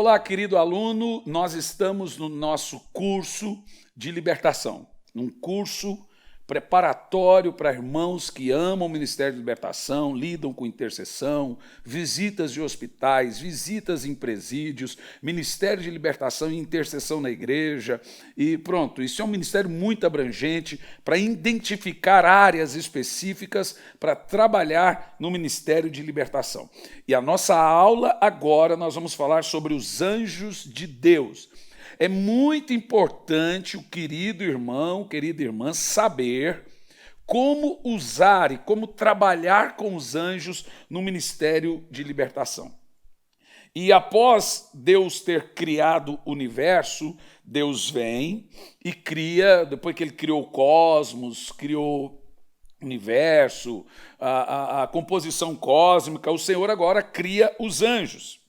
Olá, querido aluno, nós estamos no nosso curso de libertação, um curso preparatório para irmãos que amam o Ministério de Libertação, lidam com intercessão, visitas de hospitais, visitas em presídios, Ministério de Libertação e intercessão na igreja, e pronto, isso é um ministério muito abrangente para identificar áreas específicas para trabalhar no Ministério de Libertação. E a nossa aula agora nós vamos falar sobre os anjos de Deus. É muito importante o querido irmão, querida irmã, saber como usar e como trabalhar com os anjos no ministério de libertação. E após Deus ter criado o universo, Deus vem e cria, depois que ele criou o cosmos, criou o universo, a composição cósmica, o Senhor agora cria os anjos.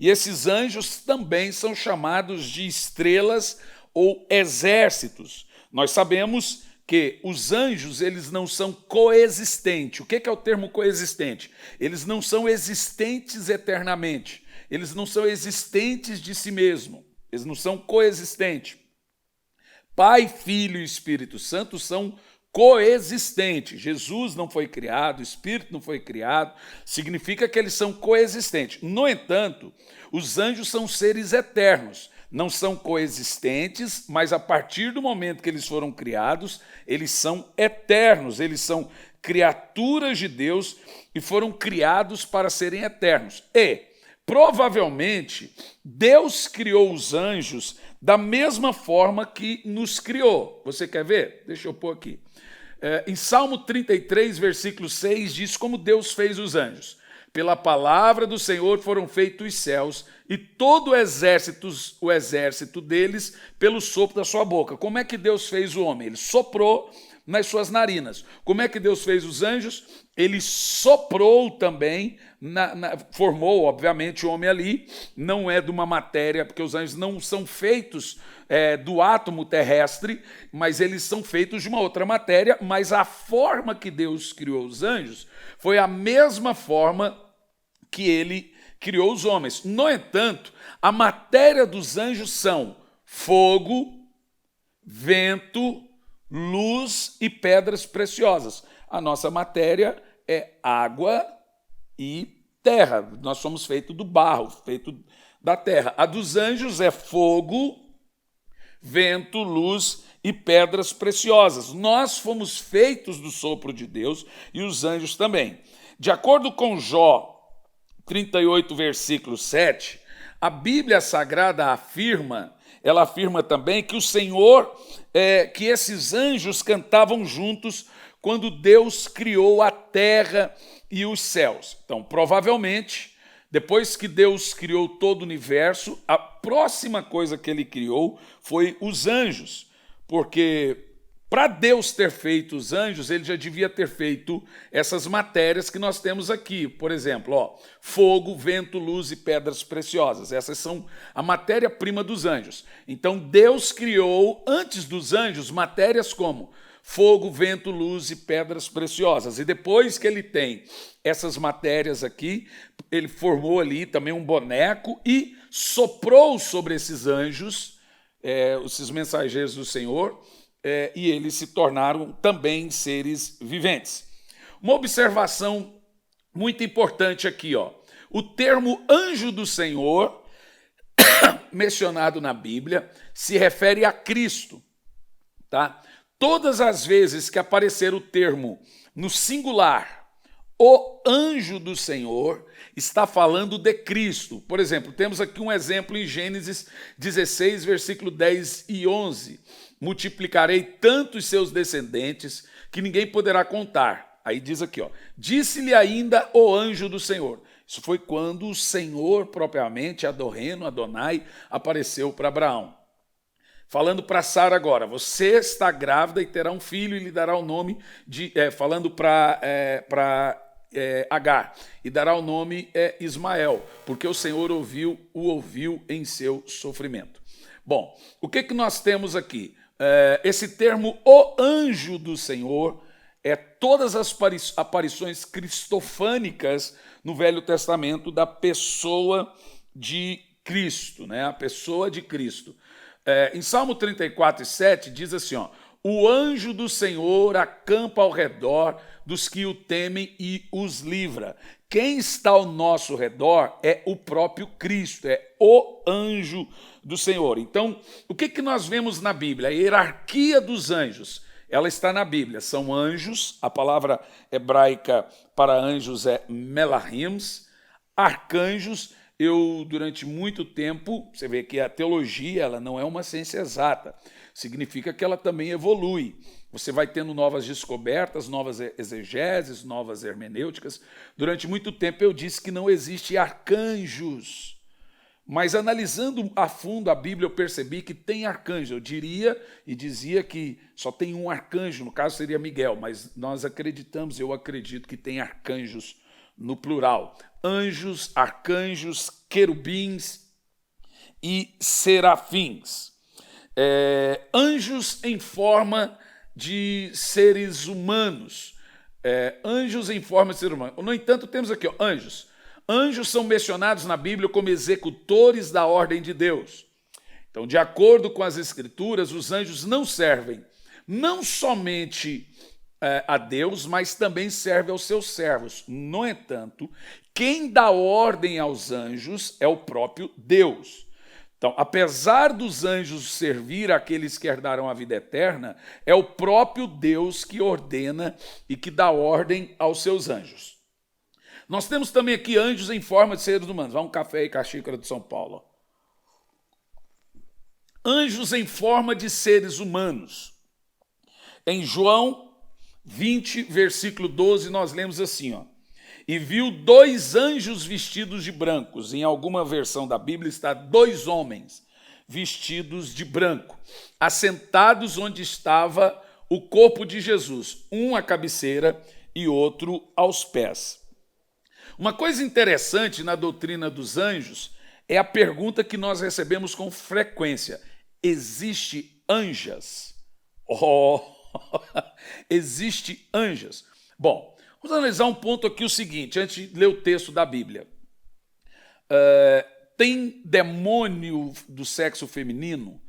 E esses anjos também são chamados de estrelas ou exércitos. Nós sabemos que os anjos, eles não são coexistentes. O que é o termo coexistente? Eles não são existentes eternamente. Eles não são existentes de si mesmo. Eles não são coexistentes. Pai, Filho e Espírito Santo são coexistentes. Jesus não foi criado, o Espírito não foi criado, significa que eles são coexistentes. No entanto, os anjos são seres eternos, não são coexistentes, mas a partir do momento que eles foram criados, eles são eternos, eles são criaturas de Deus e foram criados para serem eternos. E, provavelmente, Deus criou os anjos da mesma forma que nos criou. Você quer ver? Deixa eu pôr aqui. Em Salmo 33, versículo 6, diz como Deus fez os anjos. Pela palavra do Senhor foram feitos os céus e todo o exército deles pelo sopro da sua boca. Como é que Deus fez o homem? Ele soprou nas suas narinas. Como é que Deus fez os anjos? Ele soprou também, formou, obviamente, o homem ali, não é de uma matéria, porque os anjos não são feitos do átomo terrestre, mas eles são feitos de uma outra matéria, mas a forma que Deus criou os anjos foi a mesma forma que ele criou os homens. No entanto, a matéria dos anjos são fogo, vento, luz e pedras preciosas. A nossa matéria é água e terra. Nós somos feitos do barro, feito da terra. A dos anjos é fogo, vento, luz e pedras preciosas. Nós fomos feitos do sopro de Deus e os anjos também. De acordo com Jó 38, versículo 7, a Bíblia Sagrada afirma também que o Senhor, que esses anjos cantavam juntos quando Deus criou a terra e os céus. Então, provavelmente, depois que Deus criou todo o universo, a próxima coisa que ele criou foi os anjos, porque para Deus ter feito os anjos, ele já devia ter feito essas matérias que nós temos aqui. Por exemplo, fogo, vento, luz e pedras preciosas. Essas são a matéria-prima dos anjos. Então, Deus criou, antes dos anjos, matérias como fogo, vento, luz e pedras preciosas. E depois que ele tem essas matérias aqui, ele formou ali também um boneco e soprou sobre esses anjos, esses mensageiros do Senhor, e eles se tornaram também seres viventes. Uma observação muito importante aqui, o termo anjo do Senhor, mencionado na Bíblia, se refere a Cristo, tá? Todas as vezes que aparecer o termo no singular, o anjo do Senhor, está falando de Cristo. Por exemplo, temos aqui um exemplo em Gênesis 16, versículo 10 e 11. Multiplicarei tanto os seus descendentes que ninguém poderá contar. Aí diz aqui, disse-lhe ainda o anjo do Senhor. Isso foi quando o Senhor propriamente, Adonai, apareceu para Abraão. Falando para Sara agora, você está grávida e terá um filho e lhe dará o nome de... falando para Agar, e dará o nome Ismael, porque o Senhor o ouviu em seu sofrimento. Bom, o que nós temos aqui? Esse termo, o anjo do Senhor, todas as aparições cristofânicas no Velho Testamento da pessoa de Cristo, né? A pessoa de Cristo. Em Salmo 34:7 diz assim, ó, o anjo do Senhor acampa ao redor dos que o temem e os livra. Quem está ao nosso redor é o próprio Cristo, é o anjo do Senhor. Então, o que nós vemos na Bíblia? A hierarquia dos anjos, ela está na Bíblia. São anjos, a palavra hebraica para anjos é melahims, arcanjos. Eu, durante muito tempo, você vê que a teologia ela não é uma ciência exata, significa que ela também evolui. Você vai tendo novas descobertas, novas exegeses, novas hermenêuticas. Durante muito tempo eu disse que não existe arcanjos, mas analisando a fundo a Bíblia eu percebi que tem arcanjo. Eu diria e dizia que só tem um arcanjo, no caso seria Miguel, mas nós acreditamos, eu acredito que tem arcanjos no plural. Anjos, arcanjos, querubins e serafins. Anjos em forma de seres humanos. Anjos em forma de seres humanos. No entanto, temos aqui, ó, anjos. Anjos são mencionados na Bíblia como executores da ordem de Deus. Então, de acordo com as Escrituras, os anjos não servem não somente a Deus, mas também servem aos seus servos. No entanto, quem dá ordem aos anjos é o próprio Deus. Então, apesar dos anjos servir àqueles que herdarão a vida eterna, é o próprio Deus que ordena e que dá ordem aos seus anjos. Nós temos também aqui anjos em forma de seres humanos. Vai um café aí com a xícara de São Paulo. Anjos em forma de seres humanos. Em João 20, versículo 12, nós lemos assim, ó. E viu 2 anjos vestidos de brancos. Em alguma versão da Bíblia está 2 homens vestidos de branco, assentados onde estava o corpo de Jesus, um à cabeceira e outro aos pés. Uma coisa interessante na doutrina dos anjos é a pergunta que nós recebemos com frequência. Existe anjas? Oh, existe anjas? Bom, vamos analisar um ponto aqui o seguinte, antes de ler o texto da Bíblia. Tem demônio do sexo feminino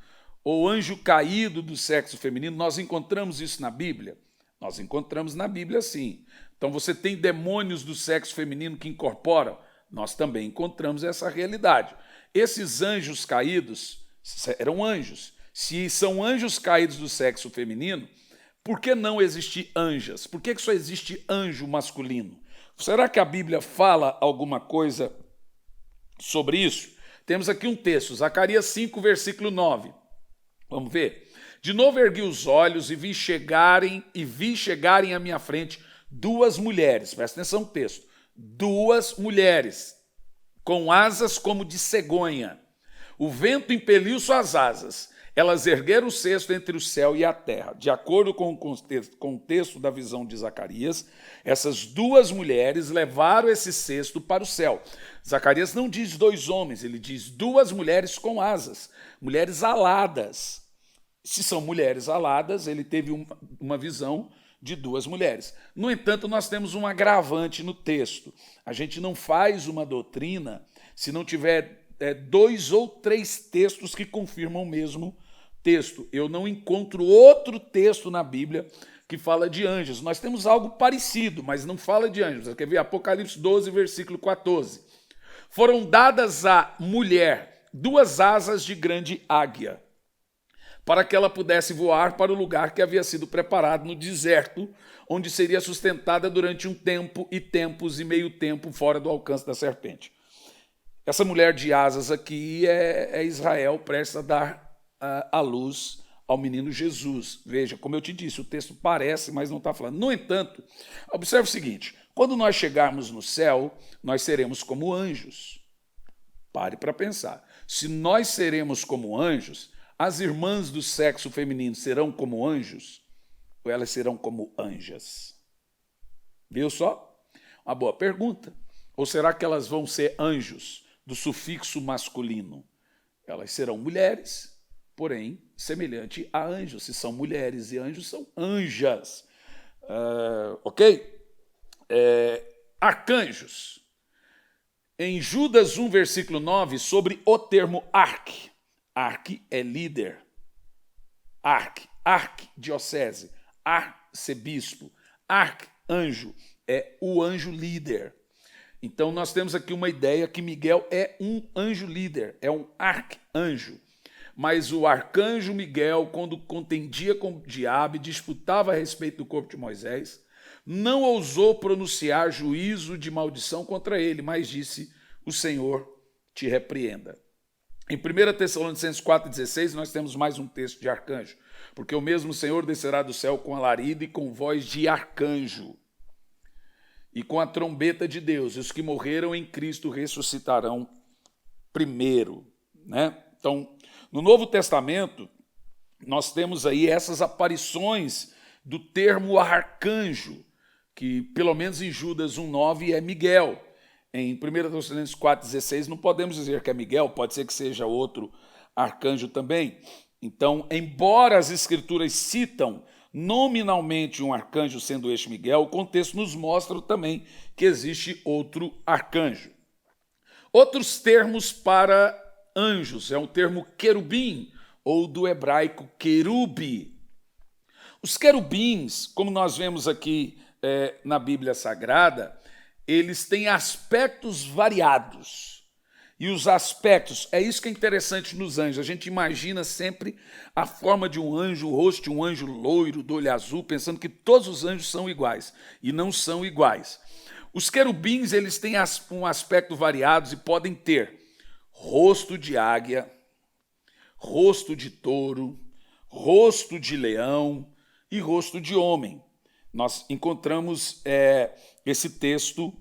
ou anjo caído do sexo feminino? Nós encontramos isso na Bíblia? Nós encontramos na Bíblia, sim. Então você tem demônios do sexo feminino que incorporam? Nós também encontramos essa realidade. Esses anjos caídos eram anjos. Se são anjos caídos do sexo feminino, por que não existir anjas? Por que só existe anjo masculino? Será que a Bíblia fala alguma coisa sobre isso? Temos aqui um texto, Zacarias 5, versículo 9. Vamos ver? De novo ergui os olhos e vi chegarem à minha frente 2 mulheres. Presta atenção no texto. 2 mulheres com asas como de cegonha. O vento impeliu suas asas. Elas ergueram o cesto entre o céu e a terra. De acordo com o texto da visão de Zacarias, essas 2 mulheres levaram esse cesto para o céu. Zacarias não diz 2 homens, ele diz 2 mulheres com asas, mulheres aladas. Se são mulheres aladas, ele teve uma visão de 2 mulheres. No entanto, nós temos um agravante no texto. A gente não faz uma doutrina se não tiver 2 ou 3 textos que confirmam o mesmo texto. Eu não encontro outro texto na Bíblia que fala de anjos. Nós temos algo parecido, mas não fala de anjos. Você quer ver? Apocalipse 12, versículo 14. Foram dadas à mulher 2 asas de grande águia, para que ela pudesse voar para o lugar que havia sido preparado no deserto, onde seria sustentada durante um tempo e tempos e meio tempo fora do alcance da serpente. Essa mulher de asas aqui é Israel, prestes a dar à luz ao menino Jesus. Veja, como eu te disse, o texto parece, mas não está falando. No entanto, observe o seguinte, quando nós chegarmos no céu, nós seremos como anjos. Pare para pensar. Se nós seremos como anjos, as irmãs do sexo feminino serão como anjos ou elas serão como anjas? Viu só? Uma boa pergunta. Ou será que elas vão ser anjos do sufixo masculino? Elas serão mulheres, porém semelhante a anjos. Se são mulheres e anjos, são anjas. Ok? Arcanjos. em Judas 1, versículo 9, sobre o termo arque. Arque é líder. Arquidiocese, arcebispo, arcanjo é o anjo líder. Então nós temos aqui uma ideia que Miguel é um anjo líder, é um arcanjo. Mas o arcanjo Miguel, quando contendia com o diabo e disputava a respeito do corpo de Moisés, não ousou pronunciar juízo de maldição contra ele, mas disse: o Senhor te repreenda. Em 1 Tessalonicenses 4,16, nós temos mais um texto de arcanjo. Porque o mesmo Senhor descerá do céu com alarido e com voz de arcanjo, e com a trombeta de Deus, e os que morreram em Cristo ressuscitarão primeiro. Né? Então, no Novo Testamento, nós temos aí essas aparições do termo arcanjo, que pelo menos em Judas 1,9 é Miguel. Em 1 Tessalonicenses 4,16 não podemos dizer que é Miguel, pode ser que seja outro arcanjo também. Então, embora as escrituras citam nominalmente um arcanjo sendo este Miguel, o contexto nos mostra também que existe outro arcanjo. Outros termos para anjos, é o termo querubim, ou do hebraico querube. Os querubins, como nós vemos aqui na Bíblia Sagrada, eles têm aspectos variados. E os aspectos, é isso que é interessante nos anjos. A gente imagina sempre a forma de um anjo, o rosto de um anjo loiro, do olho azul, pensando que todos os anjos são iguais. E não são iguais. Os querubins, eles têm um aspecto variado e podem ter rosto de águia, rosto de touro, rosto de leão e rosto de homem. Nós encontramos esse texto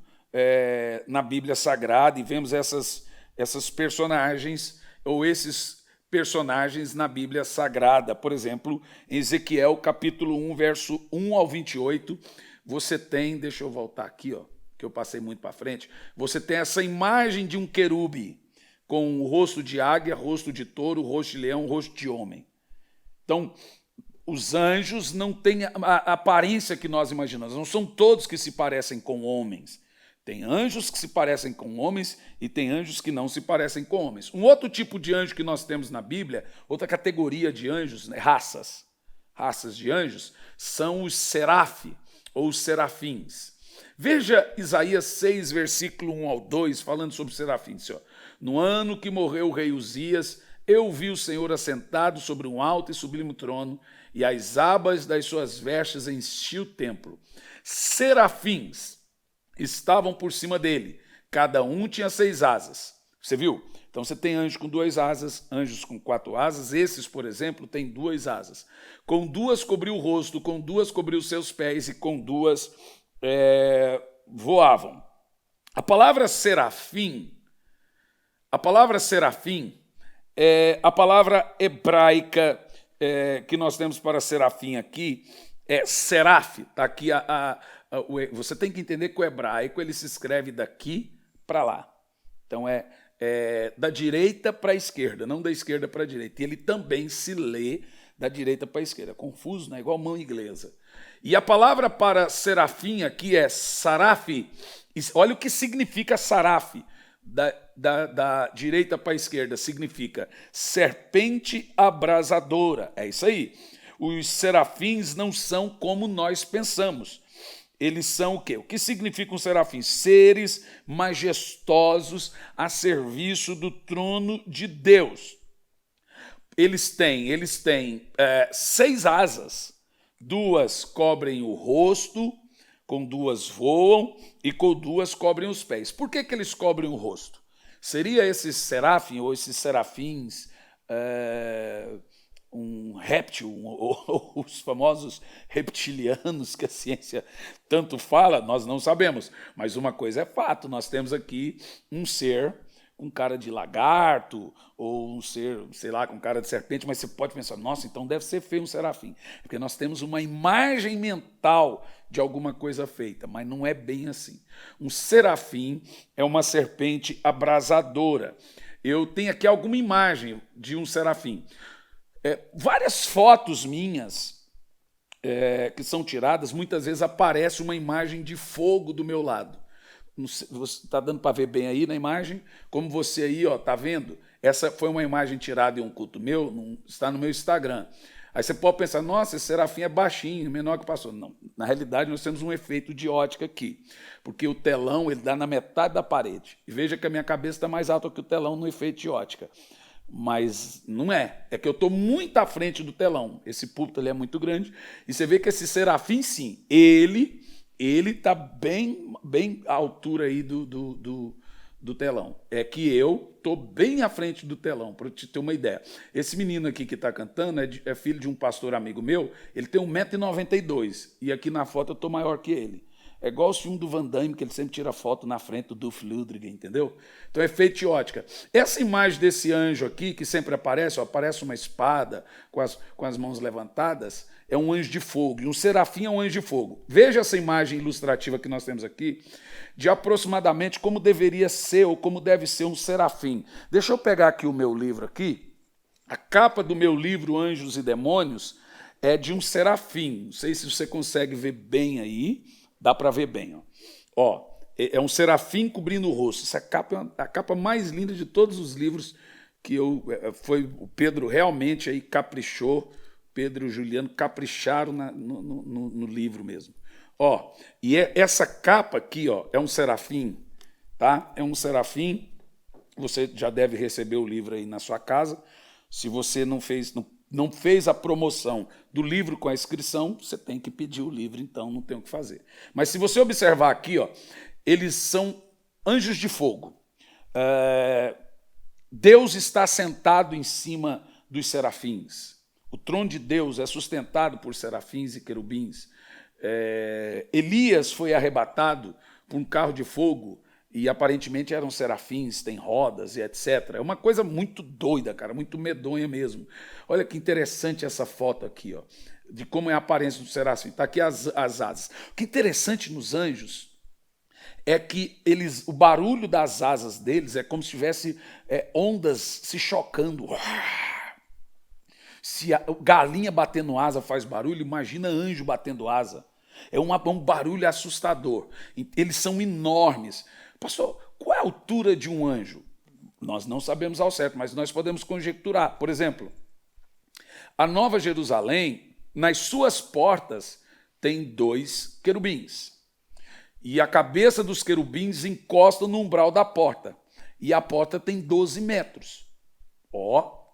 na Bíblia Sagrada e vemos essas personagens, ou esses personagens na Bíblia Sagrada. Por exemplo, em Ezequiel, capítulo 1, verso 1 ao 28, você tem, deixa eu voltar aqui, que eu passei muito para frente, você tem essa imagem de um querube, com o rosto de águia, rosto de touro, rosto de leão, rosto de homem. Então, os anjos não têm a aparência que nós imaginamos, não são todos que se parecem com homens. Tem anjos que se parecem com homens e tem anjos que não se parecem com homens. Um outro tipo de anjo que nós temos na Bíblia, outra categoria de anjos, né, raças de anjos, são os serafi ou os serafins. Veja Isaías 6, versículo 1 ao 2, falando sobre os serafins. No ano que morreu o rei Uzias, eu vi o Senhor assentado sobre um alto e sublime trono, e as abas das suas vestes enchiam o templo. Serafins estavam por cima dele, cada um tinha 6 asas. Você viu? Então você tem anjos com 2 asas, anjos com 4 asas. Esses, por exemplo, têm 2 asas. Com 2 cobriu o rosto, com 2 cobriu os seus pés e com 2 voavam. A palavra serafim é a palavra hebraica que nós temos para serafim aqui, é seraf. Está aqui você tem que entender que o hebraico ele se escreve daqui para lá. Então é da direita para a esquerda, não da esquerda para a direita. E ele também se lê da direita para a esquerda. Confuso, né? Igual mão inglesa. E a palavra para serafim aqui é saraf. Olha o que significa saraf. Da direita para a esquerda significa serpente abrasadora. É isso aí. Os serafins não são como nós pensamos. Eles são o quê? O que significam serafins? Seres majestosos a serviço do trono de Deus. Eles têm 6 asas. 2 cobrem o rosto, com 2 voam e com 2 cobrem os pés. Por que eles cobrem o rosto? Seria esse serafim ou esses serafins um réptil, ou os famosos reptilianos que a ciência tanto fala? Nós não sabemos, mas uma coisa é fato, nós temos aqui um ser com cara de lagarto, ou um ser, sei lá, com cara de serpente, mas você pode pensar, nossa, então deve ser feio um serafim, porque nós temos uma imagem mental de alguma coisa feita, mas não é bem assim. Um serafim é uma serpente abrasadora. Eu tenho aqui alguma imagem de um serafim. Várias fotos minhas que são tiradas, muitas vezes aparece uma imagem de fogo do meu lado. Está dando para ver bem aí na imagem? Como você aí está vendo? Essa foi uma imagem tirada em um culto meu, está no meu Instagram. Aí você pode pensar, nossa, esse serafim é baixinho, menor que o pastor. Não, na realidade nós temos um efeito de ótica aqui, porque o telão ele dá na metade da parede. E veja que a minha cabeça está mais alta que o telão no efeito de ótica. Mas não é que eu estou muito à frente do telão. Esse púlpito ali é muito grande. E você vê que esse serafim, sim, ele está bem à altura aí do telão. É que eu estou bem à frente do telão, para te ter uma ideia. Esse menino aqui que está cantando é filho de um pastor amigo meu, ele tem 1,92 m, e aqui na foto eu estou maior que ele. É igual o filme do Van Damme, que ele sempre tira foto na frente do Dolph Lundgren, entendeu? Então é efeito de ótica. Essa imagem desse anjo aqui, que sempre aparece, aparece uma espada com as mãos levantadas, é um anjo de fogo, e um serafim é um anjo de fogo. Veja essa imagem ilustrativa que nós temos aqui, de aproximadamente como deveria ser ou como deve ser um serafim. Deixa eu pegar aqui o meu livro aqui. A capa do meu livro Anjos e Demônios é de um serafim. Não sei se você consegue ver bem aí. Dá para ver bem. Ó, é um serafim cobrindo o rosto. Essa capa é a capa mais linda de todos os livros que foi o Pedro realmente aí caprichou. Pedro e o Juliano capricharam no livro mesmo. Ó, e essa capa aqui, ó, é um serafim, tá? É um serafim. Você já deve receber o livro aí na sua casa. Se você não fez a promoção do livro com a inscrição, você tem que pedir o livro, então não tem o que fazer. Mas se você observar aqui, ó, eles são anjos de fogo. Deus está sentado em cima dos serafins. O trono de Deus é sustentado por serafins e querubins. Elias foi arrebatado por um carro de fogo e aparentemente eram serafins, tem rodas e etc. É uma coisa muito doida, cara, muito medonha mesmo. Olha que interessante essa foto aqui, ó, de como é a aparência do serafim. Está aqui as asas. O que é interessante nos anjos é que o barulho das asas deles é como se tivesse ondas se chocando. Se a galinha batendo asa faz barulho, imagina anjo batendo asa. É um barulho assustador. Eles são enormes. Pastor, qual é a altura de um anjo? Nós não sabemos ao certo, mas nós podemos conjecturar. Por exemplo, a Nova Jerusalém, nas suas portas, tem 2 querubins. E a cabeça dos querubins encosta no umbral da porta. E a porta tem 12 metros.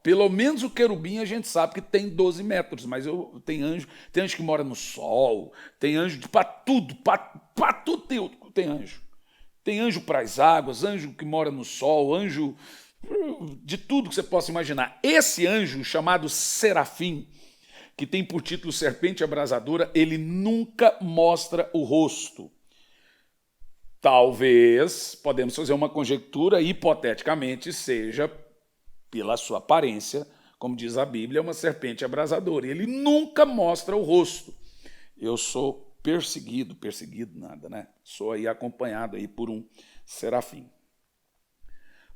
Pelo menos o querubim a gente sabe que tem 12 metros, mas tem anjo que mora no sol, tem anjo para tudo, para tudo tem anjo. Tem anjo para as águas, anjo que mora no sol, anjo de tudo que você possa imaginar. Esse anjo, chamado serafim, que tem por título Serpente Abrasadora, ele nunca mostra o rosto. Talvez, podemos fazer uma conjectura, hipoteticamente, seja pela sua aparência, como diz a Bíblia, uma serpente abrasadora. E ele nunca mostra o rosto. Eu sou perseguido nada, né? Sou aí acompanhado aí por um serafim.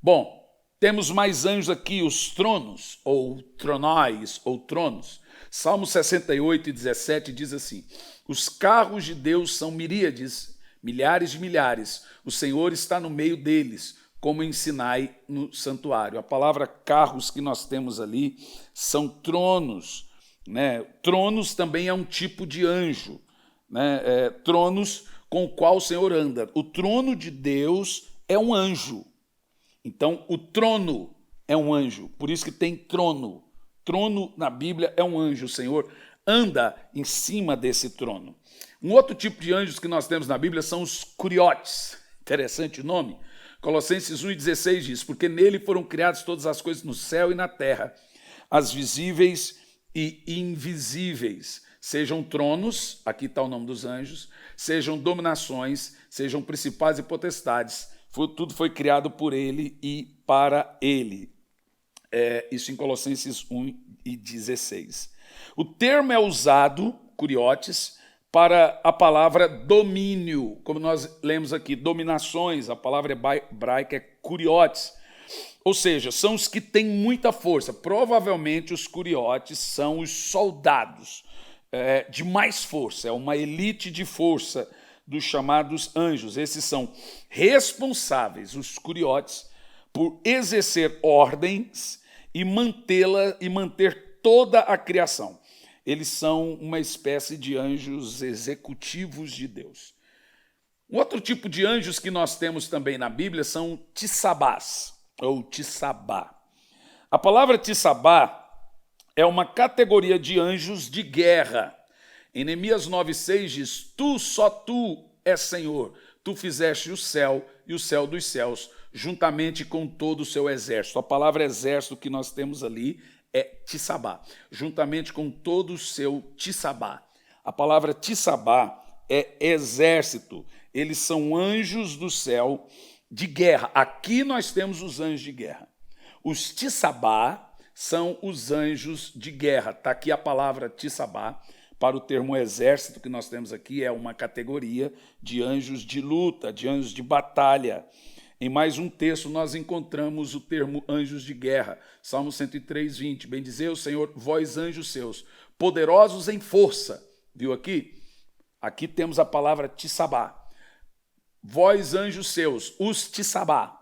Bom, temos mais anjos aqui, os tronos, ou tronóis, ou tronos. Salmo 68, 17 diz assim: os carros de Deus são miríades, milhares de milhares. O Senhor está no meio deles, como em Sinai no santuário. A palavra carros que nós temos ali são tronos, né? Tronos também é um tipo de anjo, né? Tronos com o qual o Senhor anda. O trono de Deus é um anjo. Então, o trono é um anjo. Por isso que tem trono. Trono na Bíblia é um anjo. O Senhor anda em cima desse trono. Um outro tipo de anjos que nós temos na Bíblia são os curiotes. Interessante o nome. Colossenses 1,16 diz: porque nele foram criadas todas as coisas no céu e na terra, as visíveis e invisíveis, sejam tronos, aqui está o nome dos anjos, sejam dominações, sejam principados e potestades, tudo foi criado por ele e para ele. Isso em Colossenses 1,16. O termo é usado, curiotes, para a palavra domínio, como nós lemos aqui, dominações, a palavra hebraica é curiotes, ou seja, são os que têm muita força. Provavelmente os curiotes são os soldados de mais força, é uma elite de força dos chamados anjos. Esses são responsáveis, os curiotes, por exercer ordens e manter toda a criação. Eles são uma espécie de anjos executivos de Deus. Um outro tipo de anjos que nós temos também na Bíblia são tissabás, ou tissabá. A palavra tissabá é uma categoria de anjos de guerra. Em Neemias 9,6 diz: só tu és Senhor, tu fizeste o céu e o céu dos céus, juntamente com todo o seu exército. A palavra exército que nós temos ali é tissabá, juntamente com todo o seu tissabá. A palavra tissabá é exército. Eles são anjos do céu de guerra. Aqui nós temos os anjos de guerra. Os tissabá são os anjos de guerra. Está aqui a palavra tissabá para o termo exército que nós temos aqui, é uma categoria de anjos de luta, de anjos de batalha. Em mais um texto nós encontramos o termo anjos de guerra. Salmo 103:20. Bendizei o Senhor, vós anjos seus, poderosos em força. Viu aqui? Aqui temos a palavra tissabá. Vós anjos seus, os tissabá.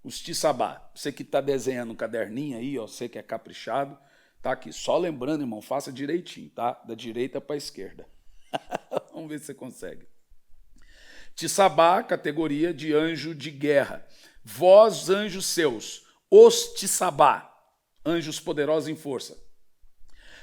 Os tissabá. Você que está desenhando um caderninho aí, ó, você que é caprichado, tá aqui. Só lembrando, irmão, faça direitinho, tá? Da direita para a esquerda. Vamos ver se você consegue. Tissabá, categoria de anjo de guerra. Vós, anjos seus, os tissabá, anjos poderosos em força,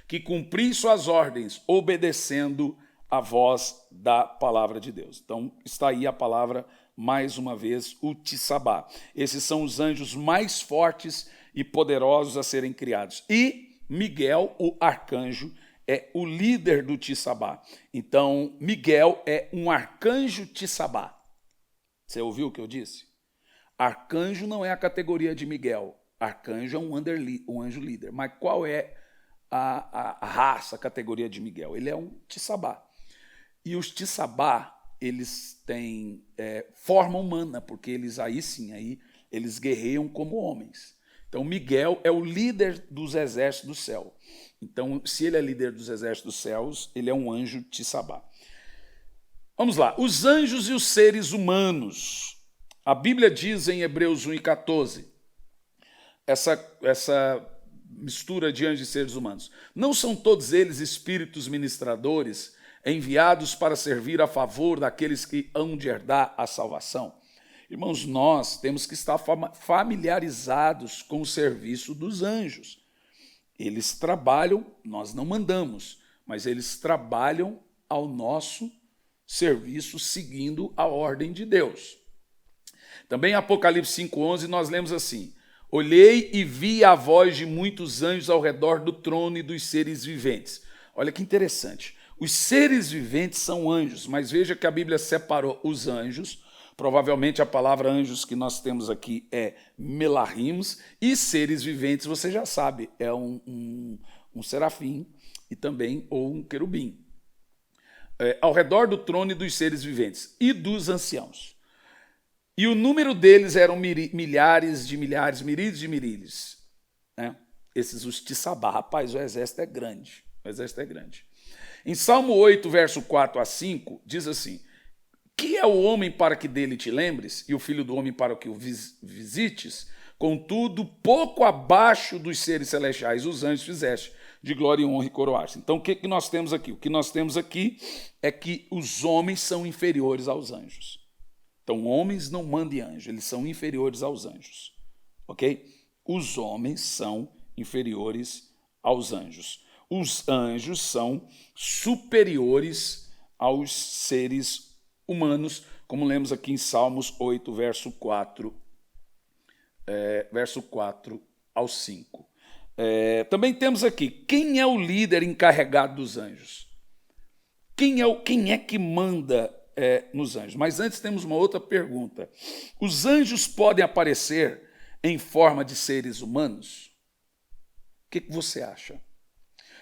que cumpris suas ordens, obedecendo a voz da palavra de Deus. Então, está aí a palavra, mais uma vez, o tissabá. Esses são os anjos mais fortes e poderosos a serem criados. E Miguel, o arcanjo, é o líder do tissabá. Então, Miguel é um arcanjo tissabá. Você ouviu o que eu disse? Arcanjo não é a categoria de Miguel. Arcanjo é um anjo líder. Mas qual é a raça, a categoria de Miguel? Ele é um tissabá. E os tissabá, eles têm forma humana, porque eles aí sim, eles guerreiam como homens. Então, Miguel é o líder dos exércitos do céu. Então, se ele é líder dos exércitos dos céus, ele é um anjo tissabá. Vamos lá. Os anjos e os seres humanos. A Bíblia diz em Hebreus 1:14, essa mistura de anjos e seres humanos. Não são todos eles espíritos ministradores enviados para servir a favor daqueles que hão de herdar a salvação? Irmãos, nós temos que estar familiarizados com o serviço dos anjos. Eles trabalham, nós não mandamos, mas eles trabalham ao nosso serviço seguindo a ordem de Deus. Também em Apocalipse 5:11 nós lemos assim: olhei e vi a voz de muitos anjos ao redor do trono e dos seres viventes. Olha que interessante. Os seres viventes são anjos, mas veja que a Bíblia separou os anjos. Provavelmente a palavra anjos que nós temos aqui é melahims, e seres viventes, você já sabe, é um serafim e também ou um querubim. Ao redor do trono e dos seres viventes e dos anciãos. E o número deles eram milhares de milhares, miríades de miríades. Né? Esses os tissabá. Rapaz, o exército é grande. O exército é grande. Em Salmo 8, verso 4-5, diz assim: que é o homem para que dele te lembres, e o filho do homem para que o visites? Contudo, pouco abaixo dos seres celestiais, os anjos fizeste, de glória e honra e coroaste. Então, o que nós temos aqui? O que nós temos aqui é que os homens são inferiores aos anjos. Então, homens não mandam anjos, eles são inferiores aos anjos. Ok? Os homens são inferiores aos anjos. Os anjos são superiores aos seres humanos, como lemos aqui em Salmos 8, verso 4 ao 5. Também temos aqui, quem é o líder encarregado dos anjos? Quem é que manda nos anjos? Mas antes temos uma outra pergunta. Os anjos podem aparecer em forma de seres humanos? O que você acha?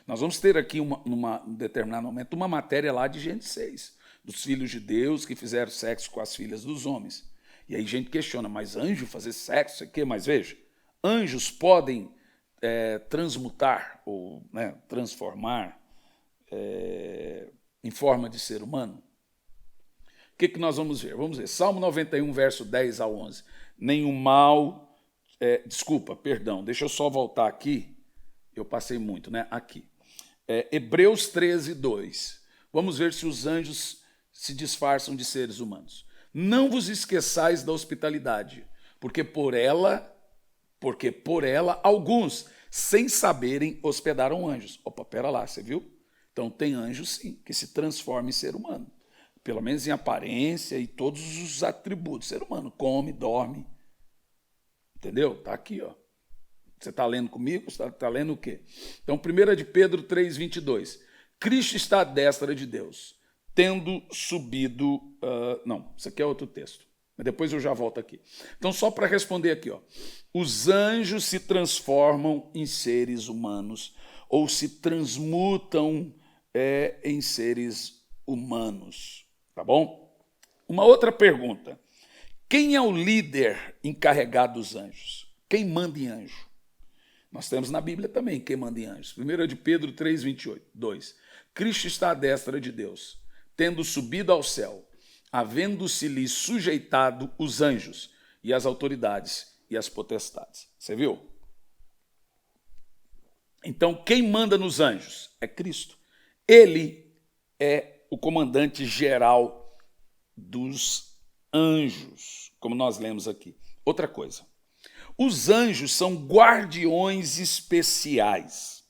Nós vamos ter aqui, num determinado momento, uma matéria lá de Gênesis 6, dos filhos de Deus que fizeram sexo com as filhas dos homens. E aí gente questiona, mas anjo fazer sexo, isso aqui? Mas veja, anjos podem transmutar ou transformar em forma de ser humano? que nós vamos ver? Vamos ver, Salmo 91, verso 10 a 11. Nenhum mal... deixa eu só voltar aqui. Eu passei muito, né? Aqui. Hebreus 13, 2. Vamos ver se os anjos se disfarçam de seres humanos. Não vos esqueçais da hospitalidade, porque por ela alguns, sem saberem, hospedaram anjos. Opa, pera lá, você viu? Então tem anjos sim, que se transformam em ser humano. Pelo menos em aparência e todos os atributos. Ser humano come, dorme. Entendeu? Está aqui, ó. Você está lendo comigo? Você está lendo o quê? Então, 1 de Pedro 3, 22. Cristo está à destra de Deus, tendo subido... não, isso aqui é outro texto. Mas depois eu já volto aqui. Então, só para responder aqui, ó. Os anjos se transformam em seres humanos ou se transmutam em seres humanos. Tá bom? Uma outra pergunta. Quem é o líder encarregado dos anjos? Quem manda em anjo? Nós temos na Bíblia também quem manda em anjos. 1 de Pedro 3, 2. Cristo está à destra de Deus, tendo subido ao céu, havendo-se-lhe sujeitado os anjos e as autoridades e as potestades. Você viu? Então, quem manda nos anjos? É Cristo. Ele é o comandante geral dos anjos, como nós lemos aqui. Outra coisa. Os anjos são guardiões especiais,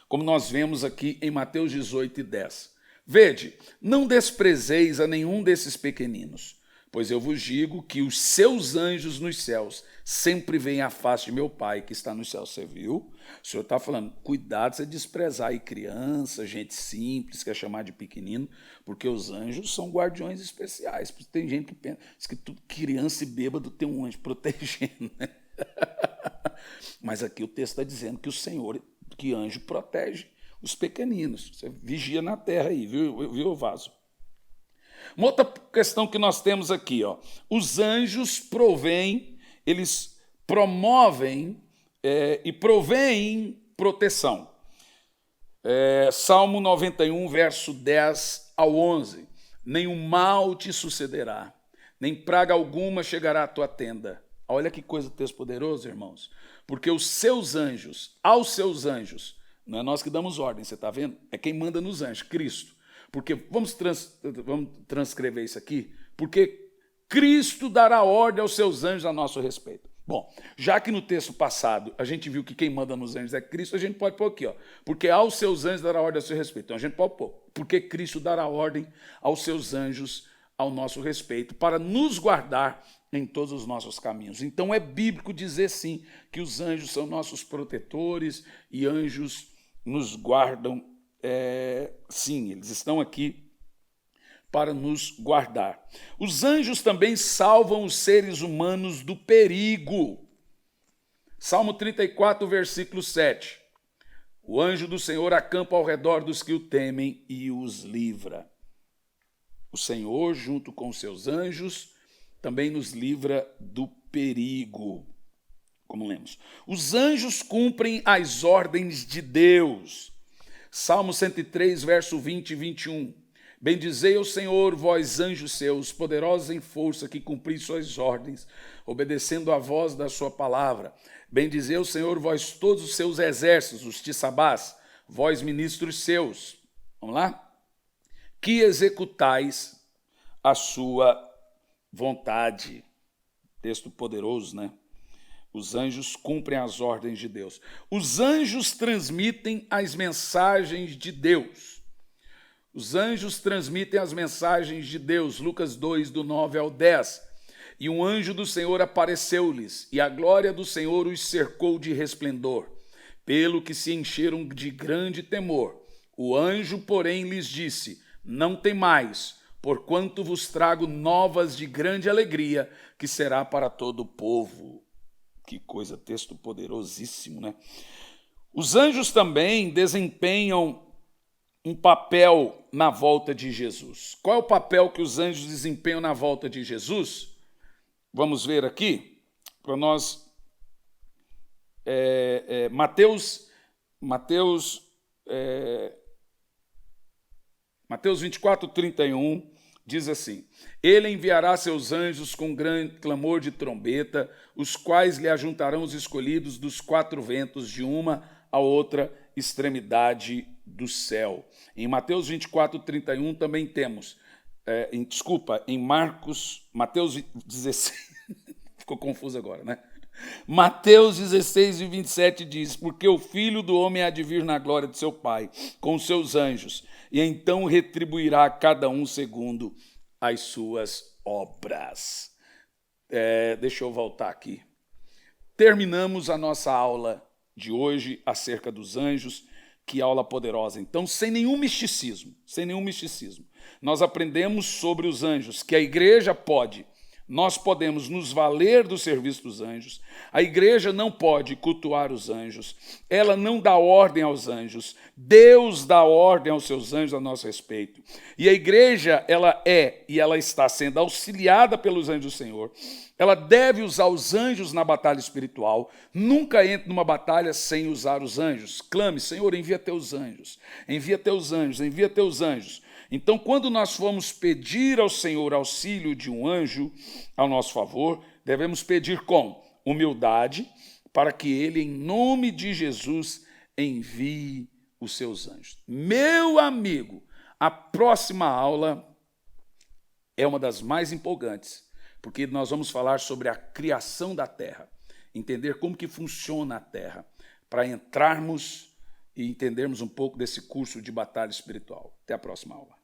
como nós vemos aqui em Mateus 18 e 10. Vede, não desprezeis a nenhum desses pequeninos, pois eu vos digo que os seus anjos nos céus sempre veem a face de meu Pai que está nos céus. Você viu? O Senhor está falando, cuidado você desprezar aí criança, gente simples, quer chamar de pequenino, porque os anjos são guardiões especiais. Tem gente que pensa que tudo criança e bêbado tem um anjo protegendo, né? Mas aqui o texto está dizendo que o Senhor, que anjo protege os pequeninos. Você vigia na terra aí, viu, Vaso? Uma outra questão que nós temos aqui, ó, os anjos provêm, eles promovem e provêm proteção. Salmo 91, verso 10 ao 11. Nenhum mal te sucederá, nem praga alguma chegará à tua tenda. Olha que coisa texto poderoso, irmãos. Porque aos seus anjos, não é nós que damos ordem, você está vendo? É quem manda nos anjos, Cristo. Porque, vamos transcrever isso aqui, porque Cristo dará ordem aos seus anjos a nosso respeito. Bom, já que no texto passado a gente viu que quem manda nos anjos é Cristo, a gente pode pôr aqui, ó, porque aos seus anjos dará ordem ao seu respeito. Então a gente pode pôr, porque Cristo dará ordem aos seus anjos ao nosso respeito, para nos guardar em todos os nossos caminhos. Então é bíblico dizer sim, que os anjos são nossos protetores e anjos nos guardam. Sim, eles estão aqui para nos guardar. Os anjos também salvam os seres humanos do perigo. Salmo 34, versículo 7. O anjo do Senhor acampa ao redor dos que o temem e os livra. O Senhor, junto com os seus anjos, também nos livra do perigo, como lemos. Os anjos cumprem as ordens de Deus. Salmo 103, verso 20 e 21. Bendizei ao Senhor, vós anjos seus, poderosos em força, que cumpris suas ordens, obedecendo à voz da sua palavra. Bendizei ao Senhor, vós todos os seus exércitos, os tissabás, vós ministros seus. Vamos lá? Que executais a sua vontade. Texto poderoso, né? Os anjos cumprem as ordens de Deus. Os anjos transmitem as mensagens de Deus. Os anjos transmitem as mensagens de Deus. Lucas 2, do 9 ao 10. E um anjo do Senhor apareceu-lhes, e a glória do Senhor os cercou de resplendor, pelo que se encheram de grande temor. O anjo, porém, lhes disse: não temais, porquanto vos trago novas de grande alegria, que será para todo o povo. Que coisa, texto poderosíssimo, né? Os anjos também desempenham um papel na volta de Jesus. Qual é o papel que os anjos desempenham na volta de Jesus? Vamos ver aqui, para nós. Mateus 24, 31, diz assim: ele enviará seus anjos com grande clamor de trombeta, os quais lhe ajuntarão os escolhidos dos quatro ventos, de uma a outra extremidade do céu. Em Mateus 24:31 também temos, em Mateus 16, ficou confuso agora, né? Mateus 16:27 diz: porque o Filho do Homem há de vir na glória de seu Pai, com os seus anjos, e então retribuirá a cada um segundo as suas obras. Deixa eu voltar aqui. Terminamos a nossa aula de hoje acerca dos anjos. Que aula poderosa. Então, sem nenhum misticismo, nós aprendemos sobre os anjos, que a igreja nós podemos nos valer do serviço dos anjos. A igreja não pode cultuar os anjos, ela não dá ordem aos anjos, Deus dá ordem aos seus anjos a nosso respeito. E a igreja, ela está sendo auxiliada pelos anjos do Senhor. Ela deve usar os anjos na batalha espiritual. Nunca entre numa batalha sem usar os anjos. Clame: Senhor, envia teus anjos, envia teus anjos, envia teus anjos. Então, quando nós formos pedir ao Senhor auxílio de um anjo ao nosso favor, devemos pedir com humildade, para que ele, em nome de Jesus, envie os seus anjos. Meu amigo, a próxima aula é uma das mais empolgantes, porque nós vamos falar sobre a criação da terra, entender como que funciona a terra, para entrarmos e entendermos um pouco desse curso de batalha espiritual. Até a próxima aula.